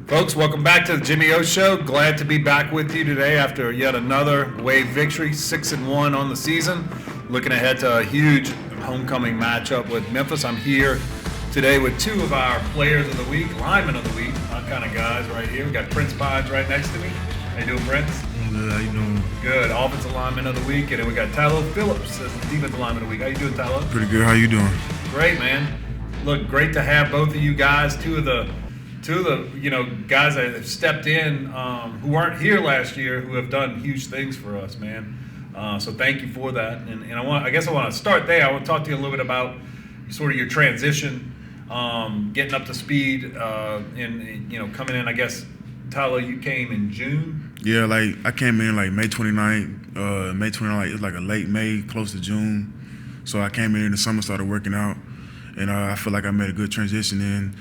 Folks, welcome back to the Jimmy O Show. Glad to be back with you today after yet another Wave victory, 6-1 on the season. Looking ahead to a huge homecoming matchup with Memphis. I'm here today with two of our players of the week, linemen of the week, my kind of guys right here. We got Pince right next to me. How you doing, Pince? I'm good. How you doing? Good. Offensive lineman of the week, and then we got Tylo Phillips as the defensive lineman of the week. How you doing, Tylo? Pretty good. How you doing? Great, man. Look, great to have both of you guys. Two of the guys that have stepped in who weren't here last year, who have done huge things for us, man. So thank you for that. And I guess I want to start there. I want to talk to you a little bit about sort of your transition, getting up to speed, and coming in. I guess Tyler, you came in June. Yeah, like I came in like May 29th. May 29th, it was like a late May, close to June. So I came in the summer, started working out, and I feel like I made a good transition in.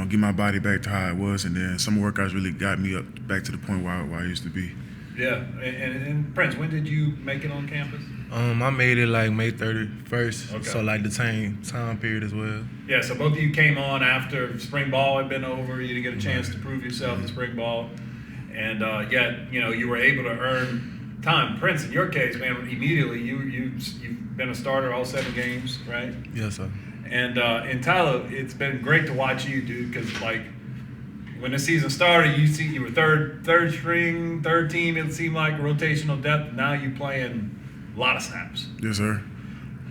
Get my body back to how it was, and then some workouts really got me up back to the point where I used to be. Yeah, and Pince, when did you make it on campus? I made it like May 31st, okay. So like the same time period as well. Yeah, so both of you came on after spring ball had been over. You didn't get a chance to prove yourself in spring ball, and yet you were able to earn time. Pince, in your case, man, immediately you've been a starter all 7 games, right? Yes, sir. And Tyler, it's been great to watch you, dude, because like when the season started, you were third string, third team. It seemed like rotational depth. Now you're playing a lot of snaps. Yes, sir.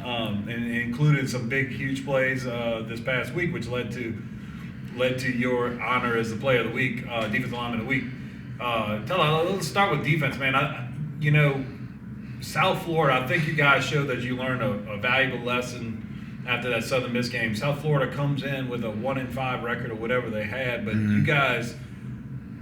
And included some big, huge plays this past week, which led to your honor as the player of the week, defensive lineman of the week. Tyler, let's start with defense, man. South Florida, I think you guys showed that you learned a valuable lesson after that Southern Miss game. South Florida comes in with a 1-5 record or whatever they had, but you guys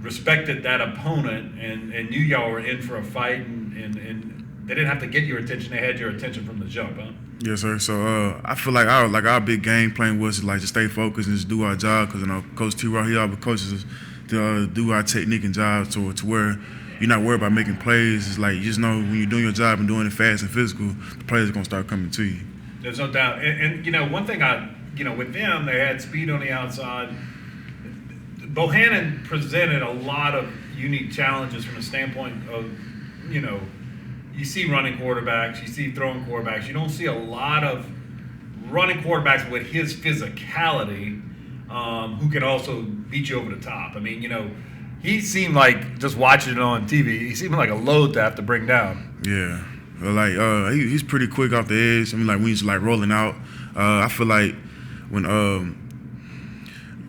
respected that opponent and knew y'all were in for a fight, and they didn't have to get your attention. They had your attention from the jump, huh? Yes, sir. So I feel like our big game plan was like to stay focused and just do our job, because Coach T-Raw, he always coaches us to do our technique and job to where you're not worried about making plays. It's like you just know when you're doing your job and doing it fast and physical, the players are gonna start coming to you. There's no doubt. And one thing with them, they had speed on the outside. Bohannon presented a lot of unique challenges from the standpoint of, you see running quarterbacks, you see throwing quarterbacks. You don't see a lot of running quarterbacks with his physicality who can also beat you over the top. I mean, he seemed like, just watching it on TV, he seemed like a load to have to bring down. Yeah. Like he's pretty quick off the edge. I mean, like when he's like rolling out, I feel like when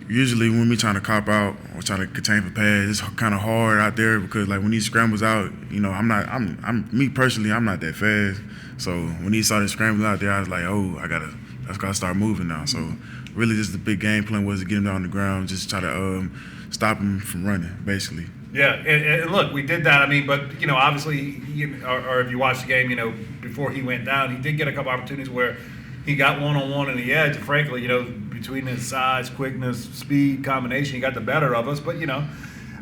usually when we trying to cop out or trying to contain for pass, it's kind of hard out there because like when he scrambles out, I'm me personally, I'm not that fast. So when he started scrambling out there, I was like, oh, I gotta start moving now. So really, just the big game plan was to get him down on the ground, just try to stop him from running, basically. Yeah, and look, we did that. I mean, but obviously, or if you watch the game, before he went down, he did get a couple opportunities where he got one-on-one in the edge. Frankly, between his size, quickness, speed combination, he got the better of us. But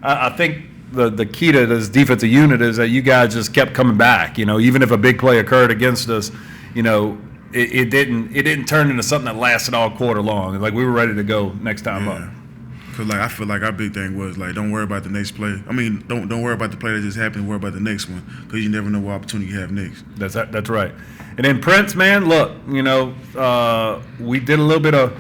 I think the key to this defensive unit is that you guys just kept coming back. Even if a big play occurred against us, it didn't turn into something that lasted all quarter long. Like we were ready to go next time up. Cause like I feel like our big thing was like, don't worry about the next play. I mean, don't worry about the play that just happened. Worry about the next one, cause you never know what opportunity you have next. That's right. And then Pince, man, look, we did a little bit of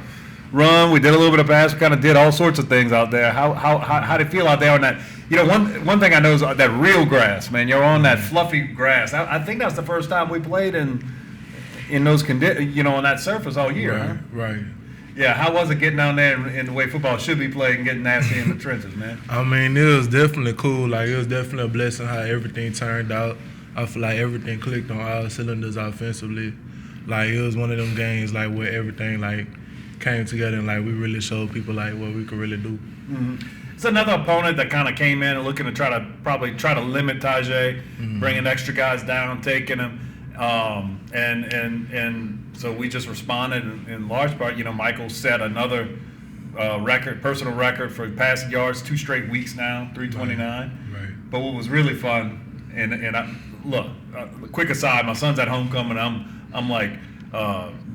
run, we did a little bit of pass, we kind of did all sorts of things out there. How did it feel out there on that? One thing I know is that real grass, man. You're on that fluffy grass. I think that's the first time we played in those on that surface all year. Right. Huh? Right. Yeah, how was it getting down there in the way football should be played and getting nasty in the trenches, man? I mean, it was definitely cool. Like, it was definitely a blessing how everything turned out. I feel like everything clicked on all cylinders offensively. Like, it was one of them games, like, where everything, like, came together and, like, we really showed people, like, what we could really do. Mm-hmm. It's another opponent that kind of came in and looking to try to limit Tajay, bringing extra guys down, taking them. And so we just responded in large part. Michael set another personal record for passing yards 2 straight weeks now, 329. Right. But what was really fun, and quick aside, my son's at homecoming. I'm like,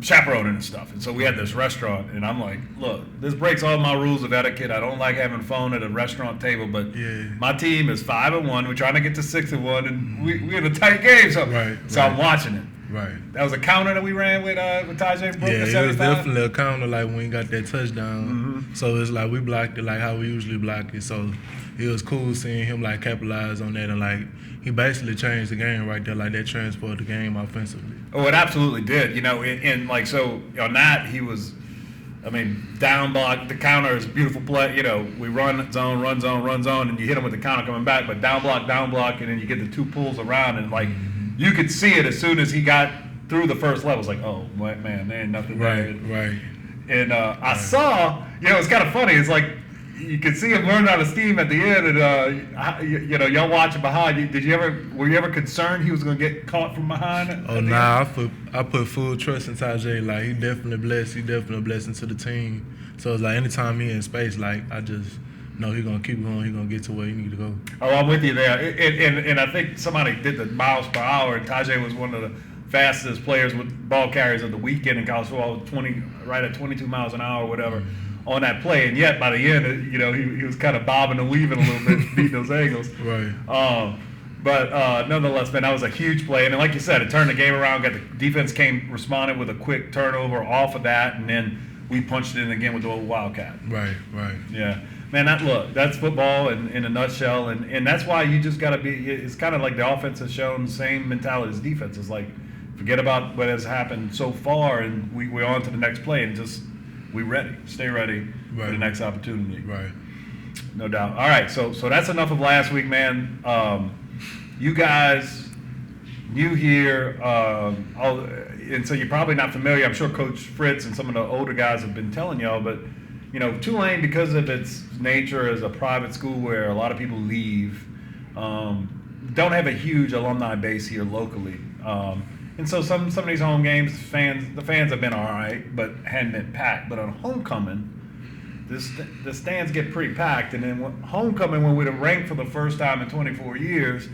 chaperoning and stuff. And so we had this restaurant, and I'm like, look, this breaks all my rules of etiquette. I don't like having phone at a restaurant table, but my team is 5-1. We're trying to get to 6-1, and we're in a tight game. So, I'm watching it. Right. That was a counter that we ran with Tajay Brooks. Yeah, it was definitely a counter, like when we got that touchdown. So it's like we blocked it like how we usually block it. So it was cool seeing him like capitalize on that, and like he basically changed the game right there. Like that transported the game offensively. Oh, it absolutely did. You know, and like so on that he was. I mean, down block, the counter is a beautiful play. You know, we run zone, and you hit them with the counter coming back. But down block, and then you get the two pulls around, and like you could see it as soon as he got through the first level. It's like, oh man, there ain't nothing there. Right. And I saw, you know, it's kind of funny. It's like you could see him learn out of steam at the end, and you know, y'all watching behind. Were you ever concerned he was going to get caught from behind? Oh nah, I put full trust in Tajay. Like he definitely blessed. He definitely a blessing to the team. So it's like anytime he in space, like I just know he's gonna keep going. He's gonna get to where he need to go. Oh, I'm with you there. And I think somebody did the miles per hour, and Tajay was one of the fastest players with ball carriers of the weekend in college football, right at 22 miles an hour or whatever on that play. And yet by the end, you know, he was kind of bobbing and weaving a little bit, beating those angles. Right. But nonetheless, man, that was a huge play. And like you said, it turned the game around. Got the defense responded with a quick turnover off of that, and then we punched it in again with the old Wildcat. Right. Yeah. Man, that's football in a nutshell. And that's why you just got to be – it's kind of like the offense has shown the same mentality as defense. It's like forget about what has happened so far, and we're on to the next play, and just we ready. Stay ready for the next opportunity. Right. No doubt. All right, so that's enough of last week, man. You guys new here, and so you're probably not familiar. I'm sure Coach Fritz and some of the older guys have been telling y'all, but you know, Tulane, because of its nature as a private school where a lot of people leave, don't have a huge alumni base here locally. And so some of these home games, the fans have been all right, but hadn't been packed. But on homecoming, the stands get pretty packed. And then homecoming, when we're ranked for the first time in 24 years,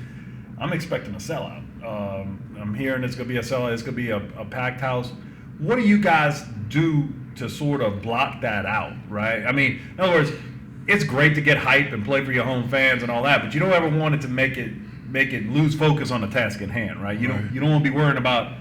I'm expecting a sellout. I'm hearing it's going to be a sellout. It's going to be a packed house. What do you guys do to sort of block that out, right? I mean, in other words, it's great to get hype and play for your home fans and all that, but you don't ever want it to make it lose focus on the task at hand, right? You don't want to be worrying about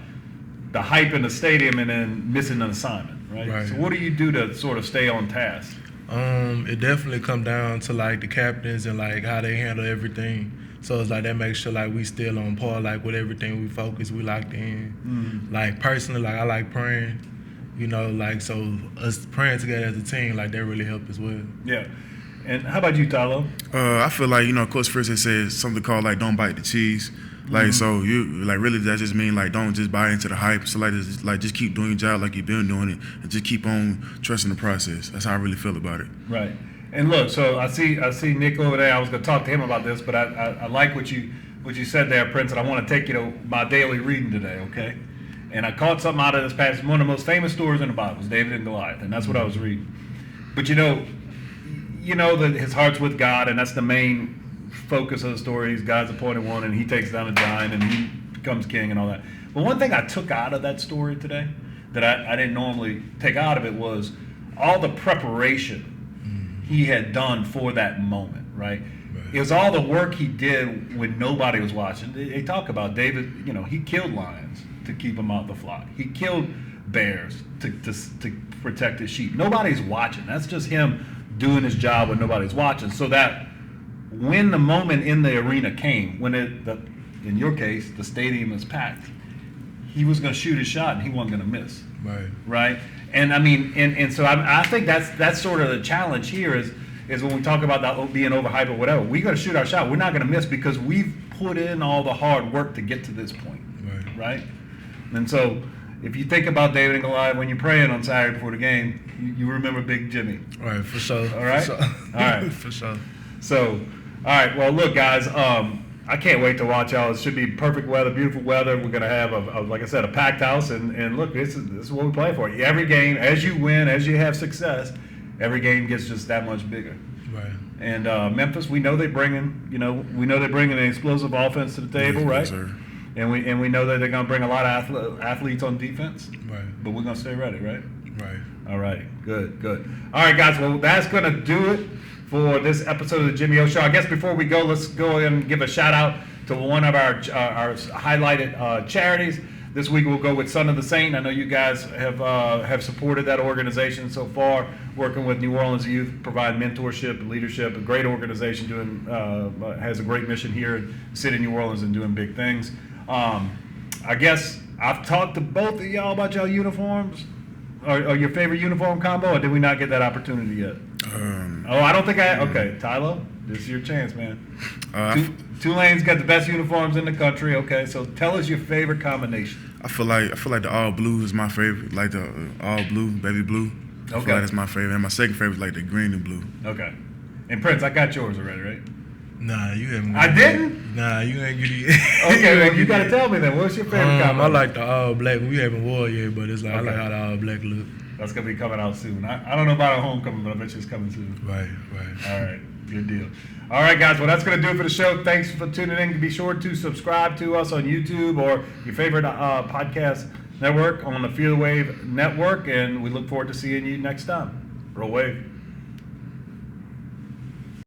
the hype in the stadium and then missing an assignment, right? So what do you do to sort of stay on task? It definitely come down to like the captains and like how they handle everything. So it's like that makes sure like we still on par, like with everything we focus, we locked in. Like personally, like I like praying, you know, like so us praying together as a team, like that really helped as well. Yeah. And how about you, Tylo? I feel like, you know, Coach Fritz has said something called like don't bite the cheese. Like so you like really that just mean like don't just buy into the hype. So like just keep doing your job like you've been doing it and just keep on trusting the process. That's how I really feel about it. Right. And look, so I see Nick over there. I was going to talk to him about this, but I like what you said there, Prince, and I want to take you to my daily reading today, okay? And I caught something out of this passage. One of the most famous stories in the Bible is David and Goliath, and that's what I was reading. But you know that his heart's with God, and that's the main focus of the story. He's God's appointed one, and he takes down a giant, and he becomes king and all that. But one thing I took out of that story today that I didn't normally take out of it was all the preparation he had done for that moment, right? It was all the work he did when nobody was watching. They talk about David, you know, he killed lions to keep them out the flock. He killed bears to protect his sheep. Nobody's watching. That's just him doing his job when nobody's watching. So that when the moment in the arena came, when in your case, the stadium is packed, he was going to shoot his shot and he wasn't going to miss. Right? And I mean, and so I think that's sort of the challenge here is when we talk about that being overhyped or whatever. We got to shoot our shot. We're not going to miss because we've put in all the hard work to get to this point, right? And so if you think about David and Goliath when you're praying on Saturday before the game, you remember Big Jimmy. All right, for sure. All right, for sure. All right, for sure. So, all right. Well, look, guys. I can't wait to watch y'all. It should be perfect weather, beautiful weather. We're going to have, like I said, a packed house. And look, this is what we play for. Every game, as you win, as you have success, every game gets just that much bigger. Right. And Memphis, we know they're bringing an explosive offense to the table, right? Yes, sir. and we know that they're going to bring a lot of athletes on defense. Right. But we're going to stay ready, right? Right. All right. Good. All right, guys. Well, that's going to do it for this episode of the Jimmy O Show. I guess before we go, let's go and give a shout out to one of our highlighted charities. This week we'll go with Son of the Saint. I know you guys have supported that organization so far, working with New Orleans youth, provide mentorship and leadership. A great organization has a great mission here in the city of New Orleans and doing big things. I guess I've talked to both of y'all about y'all uniforms or your favorite uniform combo, or did we not get that opportunity yet? I don't think okay, Tylo, this is your chance, man. Tulane's got the best uniforms in the country. Okay, so tell us your favorite combination. I feel like the all blue is my favorite, like the all blue, baby blue. I feel like that's my favorite. And my second favorite is like the green and blue. Okay. And Prince, I got yours already, right? Nah, you haven't. I didn't? Nah, you ain't get it. Okay, well, you got to tell me then. What's your favorite combo? I like the all black. We haven't wore it yet, but it's like I like how the all black look. That's going to be coming out soon. I don't know about a homecoming, but I bet you it's coming soon. Right. All right. Good deal. All right, guys. Well, that's going to do it for the show. Thanks for tuning in. Be sure to subscribe to us on YouTube or your favorite podcast network on the Feel the Wave network, and we look forward to seeing you next time. Roll Wave.